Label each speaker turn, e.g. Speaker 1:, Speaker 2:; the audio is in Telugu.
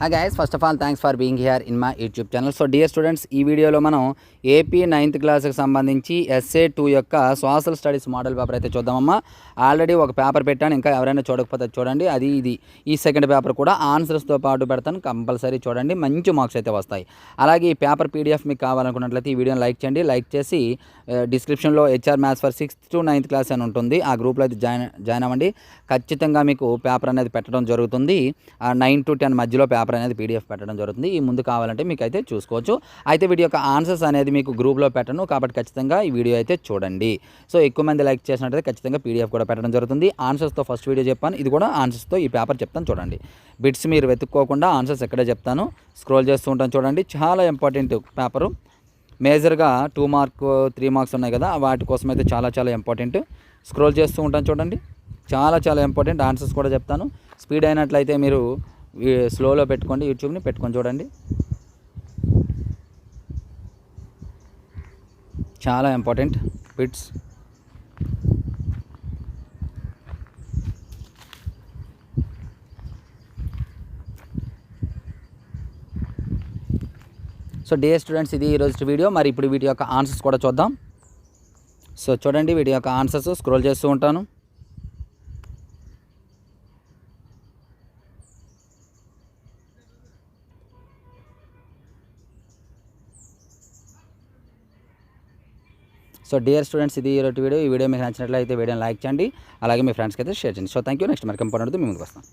Speaker 1: Hi guys, first of all thanks for being here in my YouTube channel. So dear students, ఈ వీడియోలో మనం ఏపీ 9th క్లాస్కి సంబంధించి SA2 యొక్క సోషల్ స్టడీస్ మోడల్ పేపర్ అయితే చూద్దామమ్మా. ఆల్రెడీ ఒక పేపర్ పెట్టాను, ఇంకా ఎవరైనా చూడకపోతే చూడండి. అది ఇది ఈ సెకండ్ పేపర్ కూడా ఆన్సర్స్తో పాటు పెడతాను, కంపల్సరీ చూడండి, మంచి మార్క్స్ అయితే వస్తాయి. అలాగే ఈ పేపర్ PDF మీకు కావాలనుకున్నట్లయితే ఈ వీడియోని లైక్ చేయండి. లైక్ చేసి డిస్క్రిప్షన్లో HR maths for 6th to 9th class అని ఉంటుంది, ఆ గ్రూప్లో అయితే జాయిన్ అవ్వండి. ఖచ్చితంగా మీకు పేపర్ అనేది పెట్టడం జరుగుతుంది. 9 to 10 మధ్యలో పేపర్ అనేది PDF పెట్టడం జరుగుతుంది. ఈ ముందు కావాలంటే మీకు అయితే చూసుకోవచ్చు. అయితే వీడియో యొక్క ఆన్సర్స్ అనేది మీకు గ్రూప్లో పెట్టను, కాబట్టి ఖచ్చితంగా ఈ వీడియో అయితే చూడండి. సో ఎక్కువ మంది లైక్ చేసినట్లయితే ఖచ్చితంగా PDF కూడా పెట్టడం జరుగుతుంది. ఆన్సర్స్తో ఫస్ట్ వీడియో చెప్పాను, ఇది కూడా ఆన్సర్స్తో ఈ పేపర్ చెప్తాను చూడండి. బిట్స్ మీరు వెతుక్కోకుండా ఆన్సర్స్ ఎక్కడే చెప్తాను, స్క్రోల్ చేస్తూ ఉంటాను చూడండి. చాలా ఇంపార్టెంట్ పేపరు, మేజర్గా 2 మార్క్ 3 మార్క్స్ ఉన్నాయి కదా, వాటి కోసం అయితే చాలా చాలా ఇంపార్టెంట్. స్క్రోల్ చేస్తూ ఉంటాను చూడండి, చాలా చాలా ఇంపార్టెంట్. ఆన్సర్స్ కూడా చెప్తాను. స్పీడ్ అయినట్లయితే మీరు స్లోలో పెట్టుకోండి, యూట్యూబ్ని పెట్టుకొని చూడండి. చాలా important bits. So dear students, ఇది ఈరోజు వీడియో. మరి ఇప్పుడు వీటి యొక్క ఆన్సర్స్ కూడా చూద్దాం. సో చూడండి, వీటి యొక్క ఆన్సర్స్ స్క్రోల్ చేస్తూ ఉంటాను. సో డియర్ స్టూడెంట్స్, ఇది ఈరోజు వీడియో. ఈ వీడియో మీకు నచ్చినట్లయితే వీడియోని లైక్ చేయండి, అలాగే మీ ఫ్రెండ్స్కి అయితే షేర్ చేయండి. So thank you. నెక్స్ట్ మరి ఇంపార్టెంట్ మీ ముందుకు వస్తాను.